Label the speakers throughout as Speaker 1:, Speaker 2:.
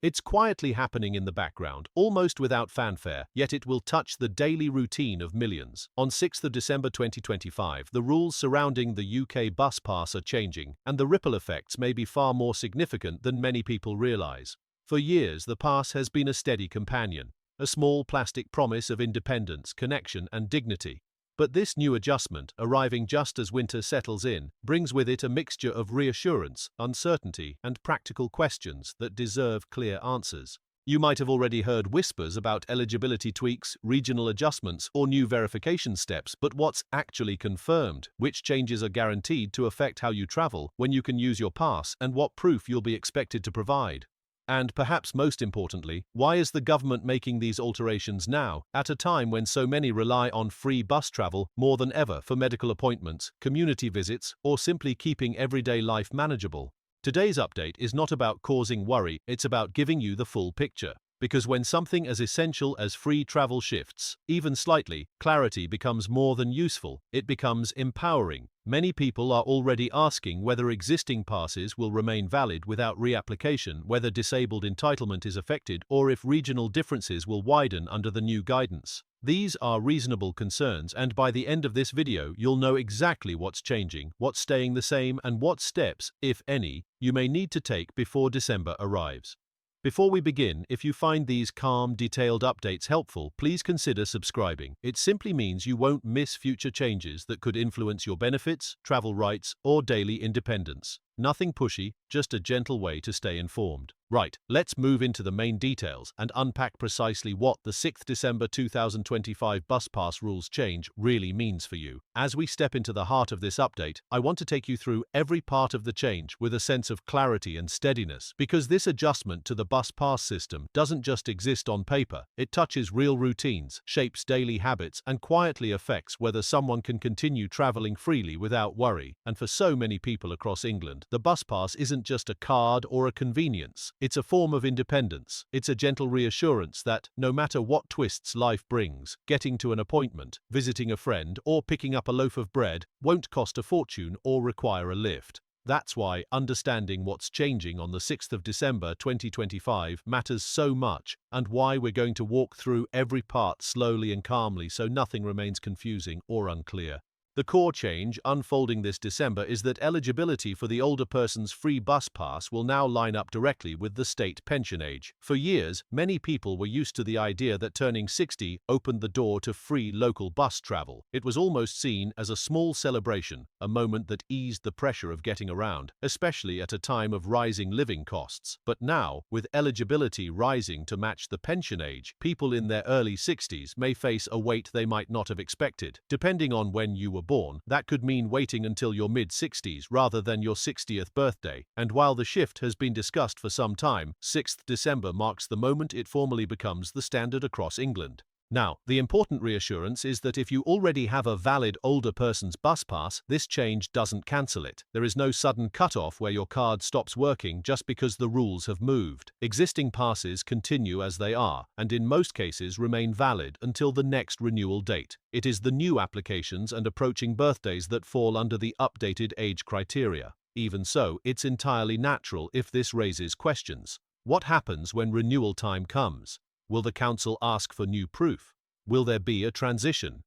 Speaker 1: It's quietly happening in the background, almost without fanfare, yet it will touch the daily routine of millions. On 6th of December 2025, the rules surrounding the UK bus pass are changing, and the ripple effects may be far more significant than many people realise. For years, the pass has been a steady companion, a small plastic promise of independence, connection, and dignity. But this new adjustment, arriving just as winter settles in, brings with it a mixture of reassurance, uncertainty, and practical questions that deserve clear answers. You might have already heard whispers about eligibility tweaks, regional adjustments, or new verification steps, but what's actually confirmed? Which changes are guaranteed to affect how you travel, when you can use your pass, and what proof you'll be expected to provide? And perhaps most importantly, why is the government making these alterations now, at a time when so many rely on free bus travel more than ever for medical appointments, community visits, or simply keeping everyday life manageable? Today's update is not about causing worry, it's about giving you the full picture. Because when something as essential as free travel shifts, even slightly, clarity becomes more than useful, it becomes empowering. Many people are already asking whether existing passes will remain valid without reapplication, whether disabled entitlement is affected, or if regional differences will widen under the new guidance. These are reasonable concerns, and by the end of this video, you'll know exactly what's changing, what's staying the same, and what steps, if any, you may need to take before December arrives. Before we begin, if you find these calm, detailed updates helpful, please consider subscribing. It simply means you won't miss future changes that could influence your benefits, travel rights, or daily independence. Nothing pushy, just a gentle way to stay informed. Right, let's move into the main details and unpack precisely what the 6th December 2025 bus pass rules change really means for you. As we step into the heart of this update, I want to take you through every part of the change with a sense of clarity and steadiness, because this adjustment to the bus pass system doesn't just exist on paper, it touches real routines, shapes daily habits, and quietly affects whether someone can continue travelling freely without worry. And for so many people across England, the bus pass isn't just a card or a convenience. It's a form of independence. It's a gentle reassurance that, no matter what twists life brings, getting to an appointment, visiting a friend, or picking up a loaf of bread won't cost a fortune or require a lift. That's why understanding what's changing on the 6th of December 2025 matters so much, and why we're going to walk through every part slowly and calmly so nothing remains confusing or unclear. The core change unfolding this December is that eligibility for the older person's free bus pass will now line up directly with the state pension age. For years, many people were used to the idea that turning 60 opened the door to free local bus travel. It was almost seen as a small celebration, a moment that eased the pressure of getting around, especially at a time of rising living costs. But now, with eligibility rising to match the pension age, people in their early 60s may face a weight they might not have expected. Depending on when you were born, that could mean waiting until your mid-60s rather than your 60th birthday. And while the shift has been discussed for some time, 6th December marks the moment it formally becomes the standard across England. Now, the important reassurance is that if you already have a valid older person's bus pass, this change doesn't cancel it. There is no sudden cut-off where your card stops working just because the rules have moved. Existing passes continue as they are, and in most cases remain valid until the next renewal date. It is the new applications and approaching birthdays that fall under the updated age criteria. Even so, it's entirely natural if this raises questions. What happens when renewal time comes? Will the council ask for new proof? Will there be a transition?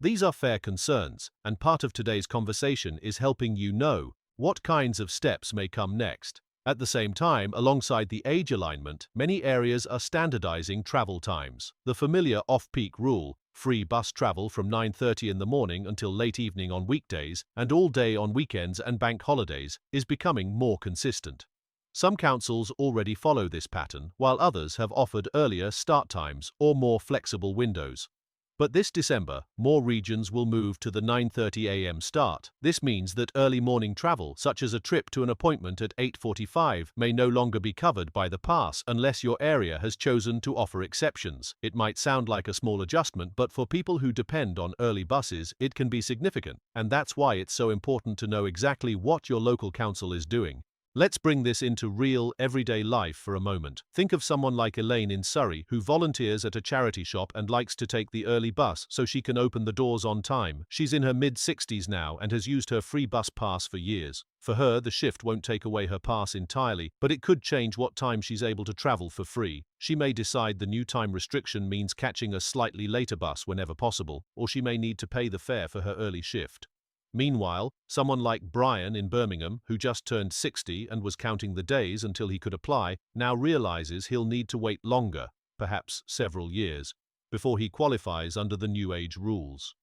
Speaker 1: These are fair concerns, and part of today's conversation is helping you know what kinds of steps may come next. At the same time, alongside the age alignment, many areas are standardizing travel times. The familiar off-peak rule, free bus travel from 9:30 in the morning until late evening on weekdays and all day on weekends and bank holidays, is becoming more consistent. Some councils already follow this pattern, while others have offered earlier start times or more flexible windows. But this December, more regions will move to the 9:30 a.m. start. This means that early morning travel, such as a trip to an appointment at 8:45, may no longer be covered by the pass unless your area has chosen to offer exceptions. It might sound like a small adjustment, but for people who depend on early buses, it can be significant, and that's why it's so important to know exactly what your local council is doing. Let's bring this into real, everyday life for a moment. Think of someone like Elaine in Surrey, who volunteers at a charity shop and likes to take the early bus so she can open the doors on time. She's in her mid-60s now and has used her free bus pass for years. For her, the shift won't take away her pass entirely, but it could change what time she's able to travel for free. She may decide the new time restriction means catching a slightly later bus whenever possible, or she may need to pay the fare for her early shift. Meanwhile, someone like Brian in Birmingham, who just turned 60 and was counting the days until he could apply, now realizes he'll need to wait longer, perhaps several years, before he qualifies under the new age rules.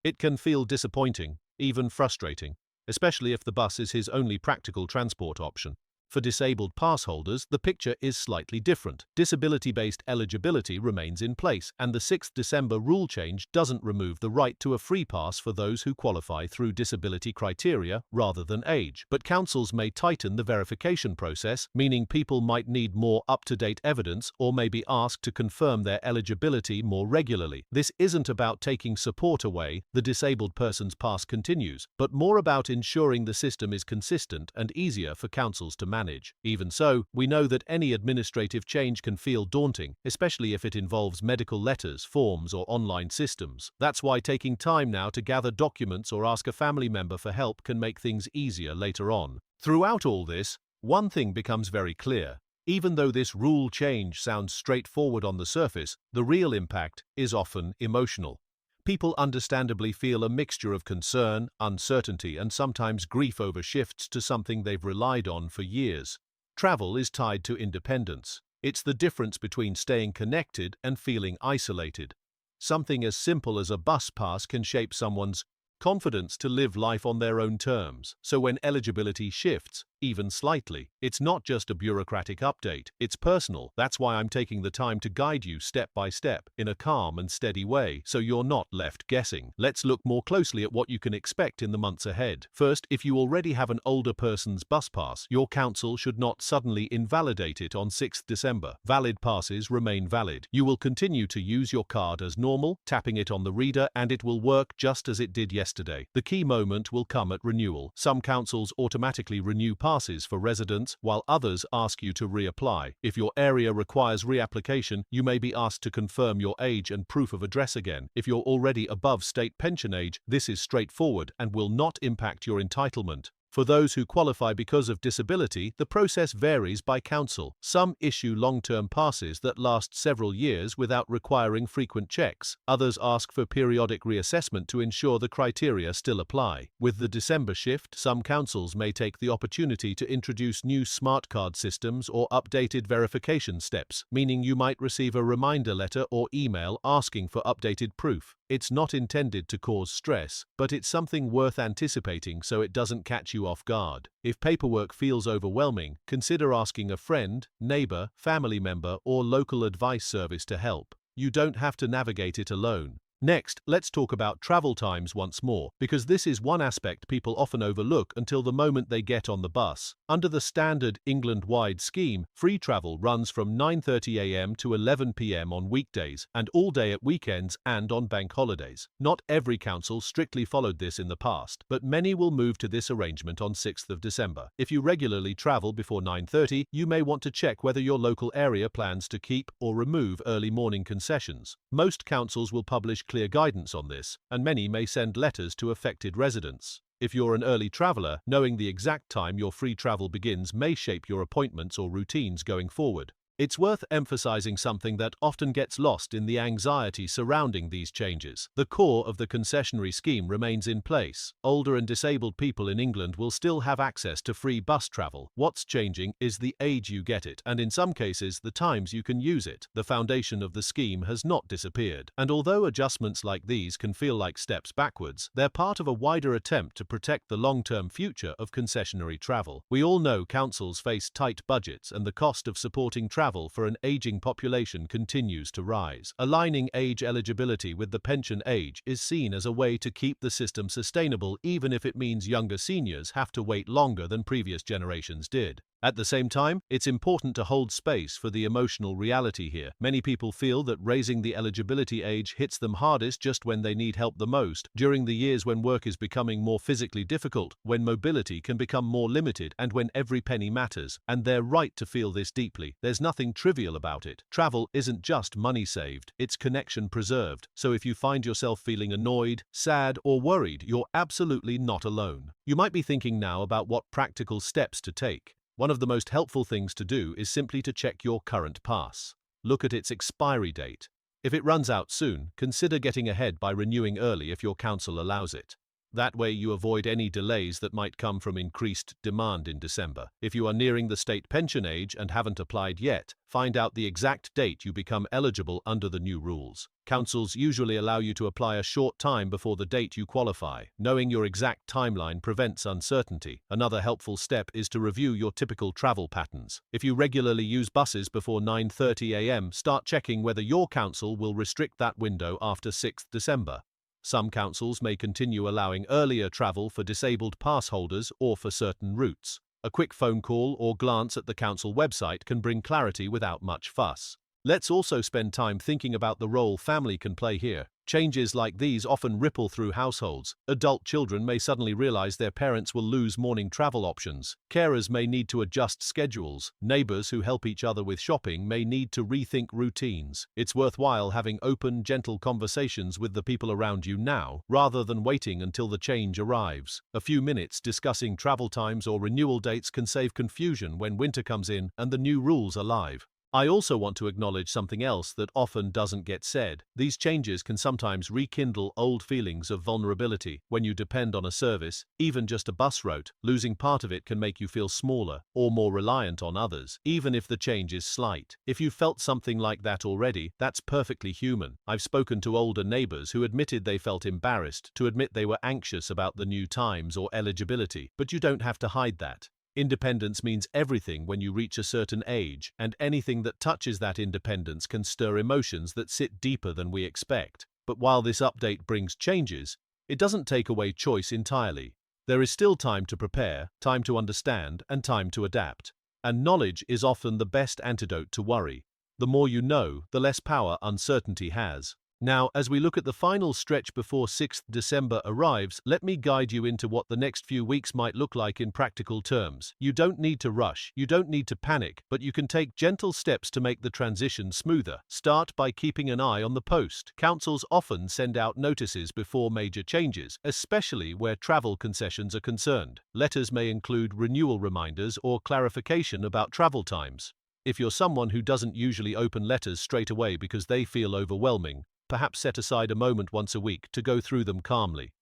Speaker 1: It can feel disappointing, even frustrating, especially if the bus is his only practical transport option. For disabled pass holders, the picture is slightly different. Disability-based eligibility remains in place, and the 6th December rule change doesn't remove the right to a free pass for those who qualify through disability criteria rather than age. But councils may tighten the verification process, meaning people might need more up-to-date evidence or may be asked to confirm their eligibility more regularly. This isn't about taking support away, the disabled person's pass continues, but more about ensuring the system is consistent and easier for councils to manage. Even so, we know that any administrative change can feel daunting, especially if it involves medical letters, forms, or online systems. That's why taking time now to gather documents or ask a family member for help can make things easier later on. Throughout all this, one thing becomes very clear. Even though this rule change sounds straightforward on the surface, the real impact is often emotional. People understandably feel a mixture of concern, uncertainty, and sometimes grief over shifts to something they've relied on for years. Travel is tied to independence. It's the difference between staying connected and feeling isolated. Something as simple as a bus pass can shape someone's confidence to live life on their own terms. So when eligibility shifts, even slightly, it's not just a bureaucratic update, it's personal. That's why I'm taking the time to guide you step by step, in a calm and steady way, so you're not left guessing. Let's look more closely at what you can expect in the months ahead. First, if you already have an older person's bus pass, your council should not suddenly invalidate it on 6th December. Valid passes remain valid. You will continue to use your card as normal, tapping it on the reader, and it will work just as it did yesterday. The key moment will come at renewal. Some councils automatically renew passes for residents, while others ask you to reapply. If your area requires reapplication, you may be asked to confirm your age and proof of address again. If you're already above state pension age, this is straightforward and will not impact your entitlement. For those who qualify because of disability, the process varies by council. Some issue long-term passes that last several years without requiring frequent checks. Others ask for periodic reassessment to ensure the criteria still apply. With the December shift, some councils may take the opportunity to introduce new smart card systems or updated verification steps, meaning you might receive a reminder letter or email asking for updated proof. It's not intended to cause stress, but it's something worth anticipating so it doesn't catch you off guard. If paperwork feels overwhelming, consider asking a friend, neighbor, family member, or local advice service to help. You don't have to navigate it alone. Next, let's talk about travel times once more, because this is one aspect people often overlook until the moment they get on the bus. Under the standard England-wide scheme, free travel runs from 9:30 a.m. to 11 p.m. on weekdays, and all day at weekends and on bank holidays. Not every council strictly followed this in the past, but many will move to this arrangement on 6th of December. If you regularly travel before 9:30, you may want to check whether your local area plans to keep or remove early morning concessions. Most councils will publish clear guidance on this, and many may send letters to affected residents. If you're an early traveler, knowing the exact time your free travel begins may shape your appointments or routines going forward. It's worth emphasizing something that often gets lost in the anxiety surrounding these changes. The core of the concessionary scheme remains in place. Older and disabled people in England will still have access to free bus travel. What's changing is the age you get it, and in some cases, the times you can use it. The foundation of the scheme has not disappeared. And although adjustments like these can feel like steps backwards, they're part of a wider attempt to protect the long-term future of concessionary travel. We all know councils face tight budgets, and the cost of supporting travel for an aging population continues to rise. Aligning age eligibility with the pension age is seen as a way to keep the system sustainable, even if it means younger seniors have to wait longer than previous generations did. At the same time, it's important to hold space for the emotional reality here. Many people feel that raising the eligibility age hits them hardest just when they need help the most, during the years when work is becoming more physically difficult, when mobility can become more limited, and when every penny matters. And they're right to feel this deeply. There's nothing trivial about it. Travel isn't just money saved, it's connection preserved. So if you find yourself feeling annoyed, sad, or worried, you're absolutely not alone. You might be thinking now about what practical steps to take. One of the most helpful things to do is simply to check your current pass. Look at its expiry date. If it runs out soon, consider getting ahead by renewing early if your council allows it. That way you avoid any delays that might come from increased demand in December. If you are nearing the state pension age and haven't applied yet, find out the exact date you become eligible under the new rules. Councils usually allow you to apply a short time before the date you qualify. Knowing your exact timeline prevents uncertainty. Another helpful step is to review your typical travel patterns. If you regularly use buses before 9:30 a.m., start checking whether your council will restrict that window after 6th December. Some councils may continue allowing earlier travel for disabled pass holders or for certain routes. A quick phone call or glance at the council website can bring clarity without much fuss. Let's also spend time thinking about the role family can play here. Changes like these often ripple through households. Adult children may suddenly realize their parents will lose morning travel options. Carers may need to adjust schedules. Neighbors who help each other with shopping may need to rethink routines. It's worthwhile having open, gentle conversations with the people around you now, rather than waiting until the change arrives. A few minutes discussing travel times or renewal dates can save confusion when winter comes in and the new rules are live. I also want to acknowledge something else that often doesn't get said. These changes can sometimes rekindle old feelings of vulnerability. When you depend on a service, even just a bus route, losing part of it can make you feel smaller or more reliant on others, even if the change is slight. If you felt something like that already, that's perfectly human. I've spoken to older neighbors who admitted they felt embarrassed to admit they were anxious about the new times or eligibility, but you don't have to hide that. Independence means everything when you reach a certain age, and anything that touches that independence can stir emotions that sit deeper than we expect. But while this update brings changes, it doesn't take away choice entirely. There is still time to prepare, time to understand, and time to adapt. And knowledge is often the best antidote to worry. The more you know, the less power uncertainty has. Now, as we look at the final stretch before 6th December arrives, let me guide you into what the next few weeks might look like in practical terms. You don't need to rush, you don't need to panic, but you can take gentle steps to make the transition smoother. Start by keeping an eye on the post. Councils often send out notices before major changes, especially where travel concessions are concerned. Letters may include renewal reminders or clarification about travel times. If you're someone who doesn't usually open letters straight away because they feel overwhelming, perhaps set aside a moment once a week to go through them calmly.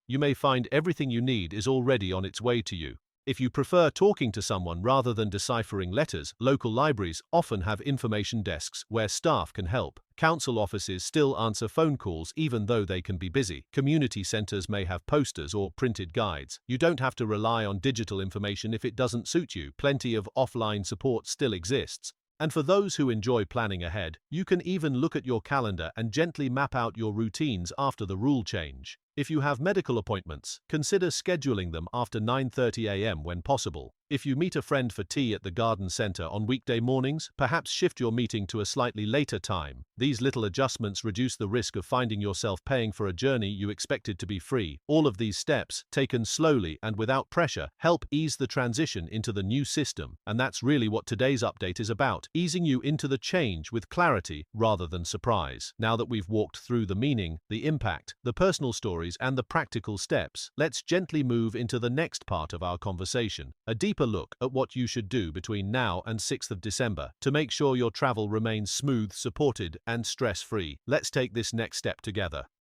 Speaker 1: You may find everything you need is already on its way to you. If you prefer talking to someone rather than deciphering letters, local libraries often have information desks where staff can help. Council offices still answer phone calls even though they can be busy. Community centers may have posters or printed guides. You don't have to rely on digital information if it doesn't suit you. Plenty of offline support still exists. And for those who enjoy planning ahead, you can even look at your calendar and gently map out your routines after the rule change. If you have medical appointments, consider scheduling them after 9:30 a.m. when possible. If you meet a friend for tea at the garden center on weekday mornings, perhaps shift your meeting to a slightly later time. These little adjustments reduce the risk of finding yourself paying for a journey you expected to be free. All of these steps, taken slowly and without pressure, help ease the transition into the new system. And that's really what today's update is about, easing you into the change with clarity rather than surprise. Now that we've walked through the meaning, the impact, the personal stories, and the practical steps, let's gently move into the next part of our conversation, a deeper look at what you should do between now and 6th of December to make sure your travel remains smooth, supported, and stress-free. Let's take this next step together.